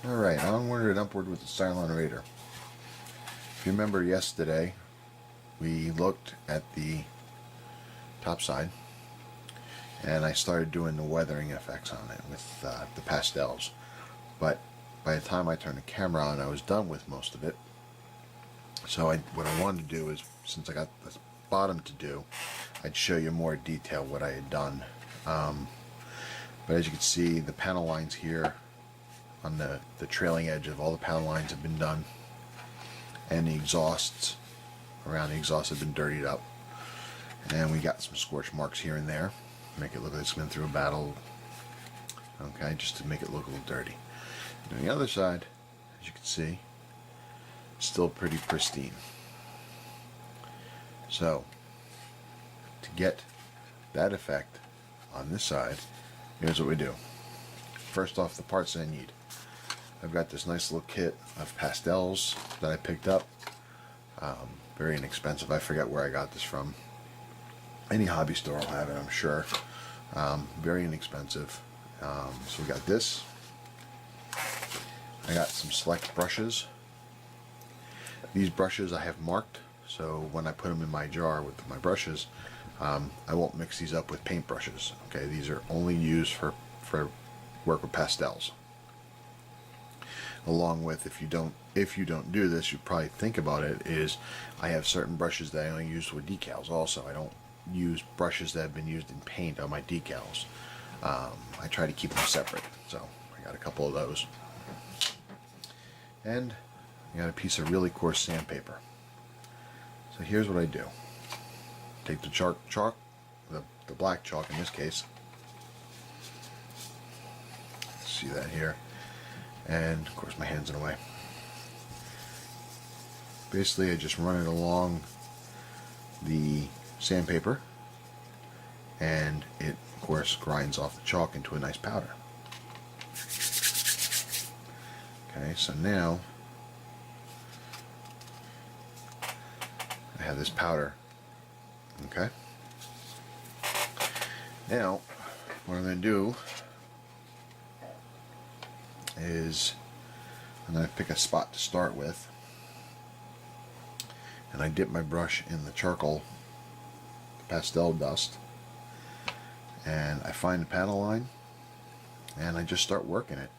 Alright, onward and upward with the Cylon Raider. If you remember yesterday, we looked at the top side and I started doing the weathering effects on it with the pastels. But by the time I turned the camera on, I was done with most of it. So what I wanted to do is, since I got the bottom to do, I'd show you more detail what I had done. But as you can see, the panel lines here on the trailing edge of all the panel lines have been done, and the exhausts around the exhaust have been dirtied up, and we got some scorch marks here and there, make it look like it's been through a battle, okay, just to make it look a little dirty. And on the other side, as you can see, still pretty pristine. So to get that effect on this side, here's what we do. First off, the parts I need. I've got this nice little kit of pastels that I picked up. Very inexpensive. I forget where I got this from. Any hobby store will have it, I'm sure. Very inexpensive. So we got this. I got some select brushes. These brushes I have marked, so when I put them in my jar with my brushes, I won't mix these up with paint brushes. Okay, these are only used for work with pastels. Along with, if you don't do this, you probably think about it, is I have certain brushes that I only use with decals also. I don't use brushes that have been used in paint on my decals. I try to keep them separate, so I got a couple of those. And I got a piece of really coarse sandpaper. So here's what I do. Take the chalk, the black chalk in this case. See that here. And of course my hand's in the way. Basically I just run it along the sandpaper, and it of course grinds off the chalk into a nice powder. Okay, so now I have this powder. Okay, now what I'm going to do is I'm going to pick a spot to start with, and I dip my brush in the charcoal pastel dust, and I find the panel line and I just start working it.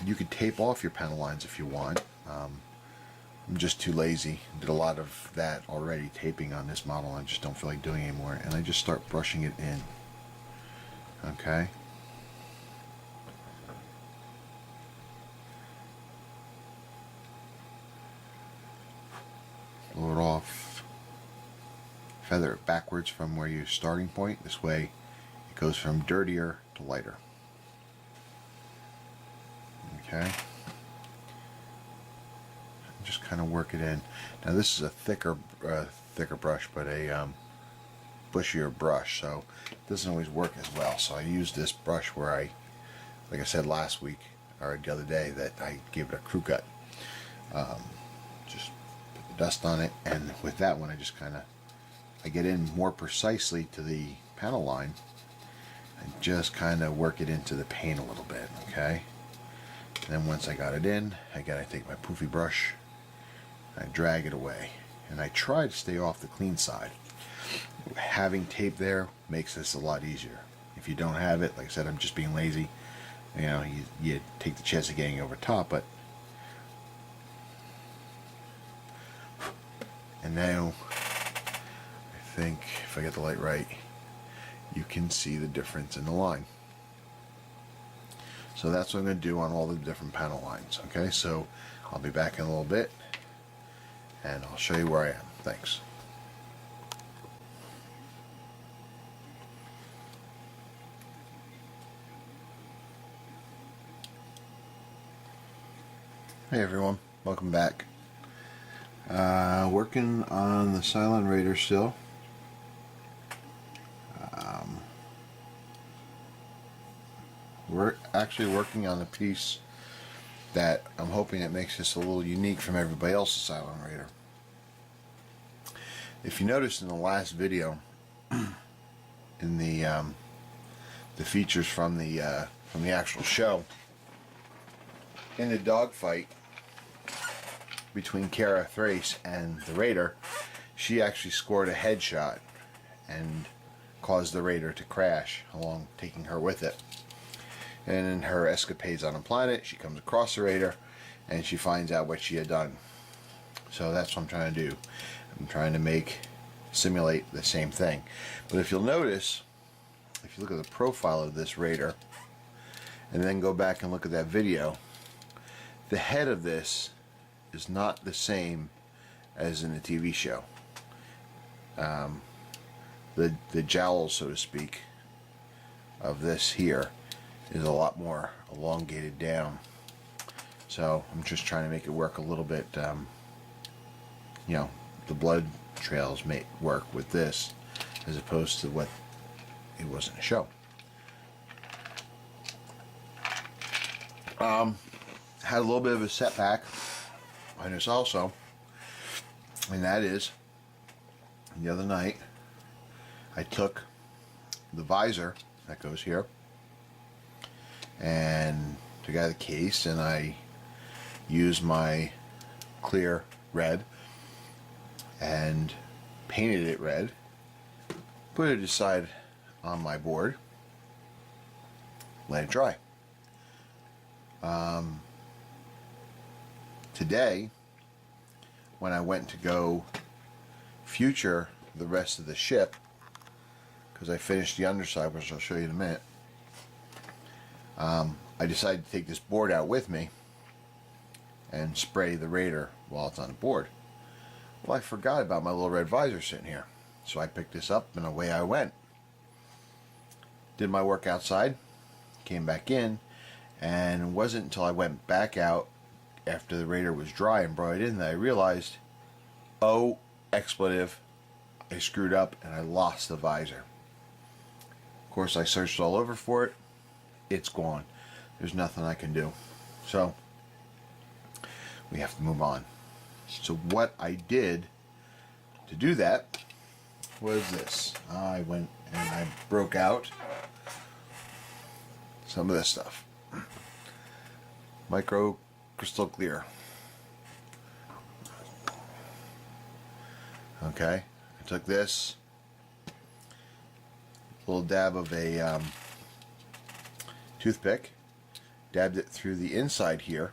You could tape off your panel lines if you want. I'm just too lazy. Did a lot of that already, taping on this model. I just don't feel like doing it anymore, and I just start brushing it in. Okay. Blow it off. Feather it backwards from where your starting point. This way it goes from dirtier to lighter. Okay. Just kind of work it in. Now this is a thicker brush, but a bushier brush, so it doesn't always work as well. So I use this brush where like I said last week or the other day, that I gave it a crew cut. Just put the dust on it, and with that one I just I get in more precisely to the panel line and just kind of work it into the paint a little bit. Okay. And then once I got it in, I take my poofy brush, I drag it away, and I try to stay off the clean side. Having tape there makes this a lot easier. If you don't have it, like I said, I'm just being lazy. You know, you take the chance of getting over top, but and now I think if I get the light right, you can see the difference in the line. So that's what I'm going to do on all the different panel lines. Okay, so I'll be back in a little bit and I'll show you where I am. Thanks. Hey everyone, welcome back. Working on the Cylon Raider still. We're actually working on a piece that I'm hoping it makes this a little unique from everybody else's Cylon Raider. If you noticed in the last video, in the features from the actual show, in the dogfight between Kara Thrace and the Raider, she actually scored a headshot and caused the Raider to crash along, taking her with it. And in her escapades on a planet, she comes across the Raider and she finds out what she had done. So that's what I'm trying to do. I'm trying to simulate the same thing. But if you'll notice, if you look at the profile of this Raider and then go back and look at that video, the head of this is not the same as in the TV show. The jowl, so to speak, of this here is a lot more elongated down. So I'm just trying to make it work a little bit, you know, the blood trails may work with this as opposed to what it was in the show. Had a little bit of a setback on this also, and that is the other night I took the visor that goes here and took out the case, and I used my clear red and painted it red, put it aside on my board, let it dry. Today, when I went to go future the rest of the ship, because I finished the underside, which I'll show you in a minute, I decided to take this board out with me and spray the Raider while it's on the board. Well, I forgot about my little red visor sitting here, so I picked this up and away I went. Did my work outside, came back in, and it wasn't until I went back out after the Raider was dry and brought it in that I realized, oh, expletive, I screwed up and I lost the visor. Of course, I searched all over for it. It's gone. There's nothing I can do. So we have to move on. So what I did to do that was this. I went and I broke out some of this stuff. Micro crystal clear. Okay, I took this little dab of a toothpick, dabbed it through the inside here,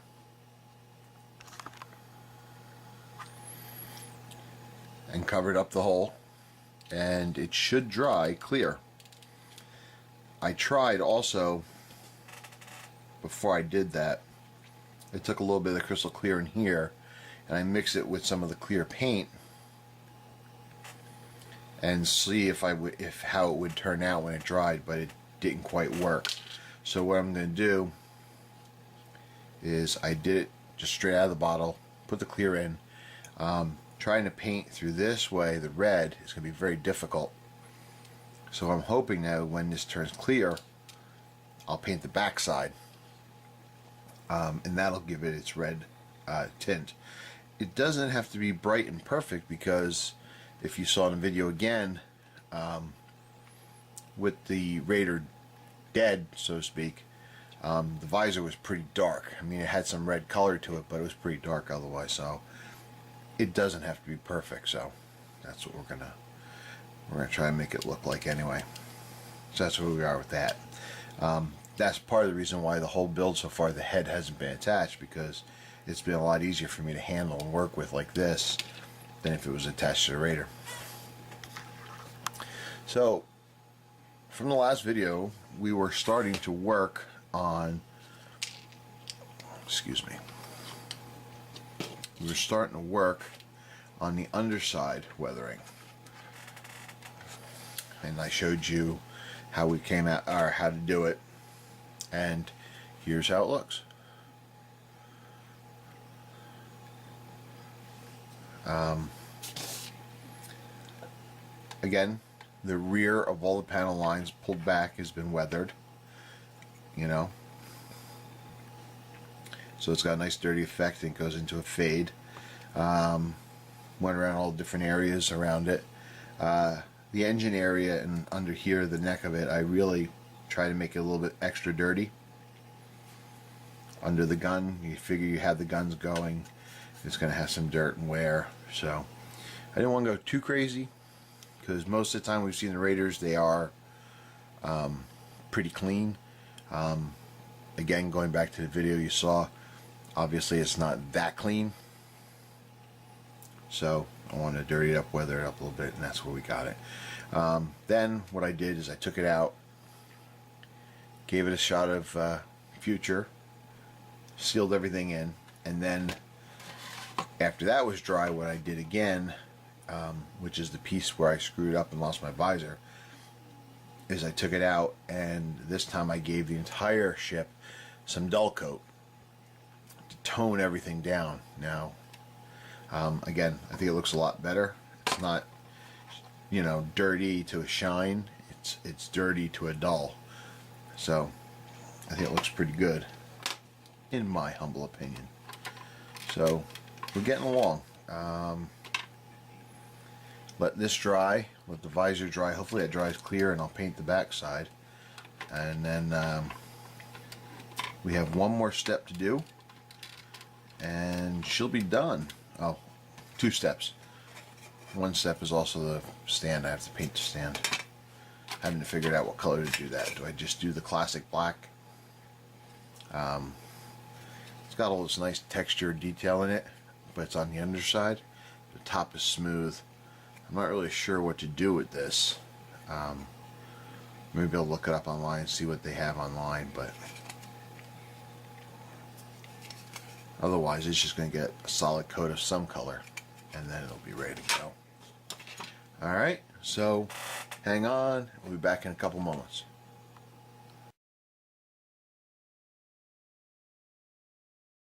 and covered up the hole, and it should dry clear. I tried also, before I did that, I took a little bit of the crystal clear in here and I mixed it with some of the clear paint and see how it would turn out when it dried, but it didn't quite work. So what I'm going to do is I did it just straight out of the bottle, put the clear in. Trying to paint through this way, the red, is going to be very difficult. So I'm hoping that when this turns clear, I'll paint the back side. And that'll give it its red tint. It doesn't have to be bright and perfect, because if you saw in the video again, with the Raider dead, so to speak, the visor was pretty dark. I mean, it had some red color to it, but it was pretty dark otherwise. So it doesn't have to be perfect. So that's what we're gonna try and make it look like anyway. So that's where we are with that. That's part of the reason why the whole build so far, the head hasn't been attached, because it's been a lot easier for me to handle and work with like this than if it was attached to the Raider. So from the last video, we were starting to work on, we were starting to work on the underside weathering, and I showed you how we came out, or how to do it, and here's how it looks. Again, the rear of all the panel lines pulled back has been weathered, you know, so it's got a nice dirty effect and goes into a fade. Went around all different areas around it. The engine area and under here, the neck of it, I really try to make it a little bit extra dirty. under the gun. You figure you have the guns going, it's going to have some dirt and wear. So I didn't want to go too crazy, because most of the time we've seen the Raiders, they are pretty clean. Again, going back to the video you saw, obviously it's not that clean. So I want to dirty it up, weather it up a little bit, and that's where we got it. Then what I did is I took it out, gave it a shot of Future, sealed everything in, and then after that was dry, what I did again, which is the piece where I screwed up and lost my visor, is I took it out, and this time I gave the entire ship some dull coat to tone everything down. Now, again, I think it looks a lot better. It's not, you know, dirty to a shine. It's dirty to a dull. So I think it looks pretty good, in my humble opinion. So we're getting along. Let this dry, let the visor dry. Hopefully it dries clear, and I'll paint the back side. And then we have one more step to do, and she'll be done. Oh, 2 steps. One step is also the stand. I have to paint the stand. Having to figure out what color to do that. Do I just do the classic black? It's got all this nice texture detail in it, but it's on the underside. The top is smooth. I'm not really sure what to do with this. Maybe I'll look it up online and see what they have online, but otherwise it's just going to get a solid coat of some color, and then it'll be ready to go. Alright, so hang on. We'll be back in a couple moments.